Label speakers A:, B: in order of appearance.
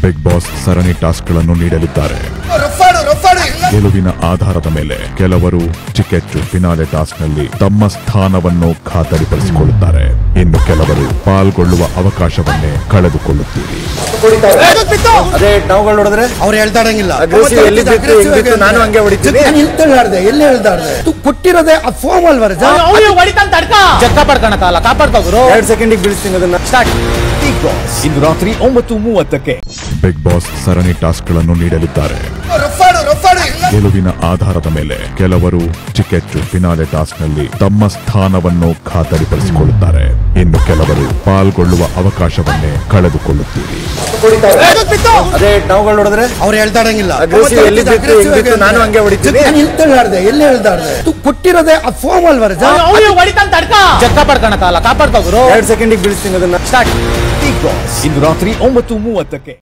A: Big boss ಸರಣಿ ಟಾಸ್ಕ್ಗಳನ್ನು ನೀಡಲಿದ್ದಾರೆ. ಗೆಲುವಿನ ಆಧಾರದ ಮೇಲೆ ಕೆಲವರು ಟಿಕೆಟ್ ಫಿನಾಲೆ ಟಾಸ್ಕ್ನಲ್ಲಿ ತಮ್ಮ ಸ್ಥಾನವನ್ನು ಖಾತರಿಪಡಿಸಿಕೊಳ್ಳುತ್ತಾರೆ. ಇನ್ನು ಕೆಲವರು ಪಾಲ್ಗೊಳ್ಳುವ ಅವಕಾಶವನ್ನೇ ಕಳೆದುಕೊಳ್ಳುತ್ತೀರಿ.
B: ಅದೇ ನಾವುಗಳು ನೋಡಿದ್ರೆ ಅವ್ರು ಹೇಳ್ತಾಡಂಗಿಲ್ಲ. ನಾನು ಹಂಗೆ ಹೊಡಿತೀನಿ. ಎಲ್ಲಿ ಹೇಳ್ತಾಡ್ದೆ ಕೊಟ್ಟಿರೋದೇ ಆ ಫಾರ್ಮ್ ಅಲ್ವರ ಜಕ್ಕ ಪಡ್ಕಣಕಲ್ಲ ಕಾಪಾಡ್ಕೋರು 2 ಸೆಕೆಂಡಿಗೆ ಬೀಳಿಸ್ತೀನಿ ಅದನ್ನ. ಸ್ಟಾರ್ಟ್. ಬಿಗ್ ಬಾಸ್ ಇಂದು ರಾತ್ರಿ 9:30ಕ್ಕೆ
A: ಬಿಗ್ ಬಾಸ್ ಸರಣಿ ಟಾಸ್ಕ್ಗಳನ್ನು ನೀಡಲಿದ್ದಾರೆ. ಗೆಲುವಿನ ಆಧಾರದ ಮೇಲೆ ಕೆಲವರು ಟಿಕೆಟ್ ಫಿನಾಲೆ ಟಾಸ್ಕ್ನಲ್ಲಿ ತಮ್ಮ ಸ್ಥಾನವನ್ನು ಖಾತರಿಪಡಿಸಿಕೊಳ್ಳುತ್ತಾರೆ. ಇನ್ನು ಕೆಲವರು ಪಾಲ್ಗೊಳ್ಳುವ ಅವಕಾಶವನ್ನೇ ಕಳೆದುಕೊಳ್ಳುತ್ತೀರಿ.
B: ಅದೇ ನಾವುಗಳು ನೋಡಿದ್ರೆ ಅವ್ರು ಹೇಳ್ತಾಡಂಗಿಲ್ಲ. ನಾನು ಹಂಗೆ ಹೊಡಿತೀನಿ. ಎಲ್ಲಿ ಹೇಳ್ತಾಡ್ದೆ ಕೊಟ್ಟಿರೋದೇ ಆ ಫಾರ್ಮ್ ಅಲ್ವರ ಜಕ್ಕ ಪಡ್ಕಣಕಲ್ಲ ಕಾಪಾಡ್ಕೋರು 2 ಸೆಕೆಂಡಿಗೆ ಬೀಳಿಸ್ತೀನಿ ಅದನ್ನ. ಸ್ಟಾರ್ಟ್. ಬಿಗ್ ಬಾಸ್ ಇಂದು ರಾತ್ರಿ 9:30ಕ್ಕೆ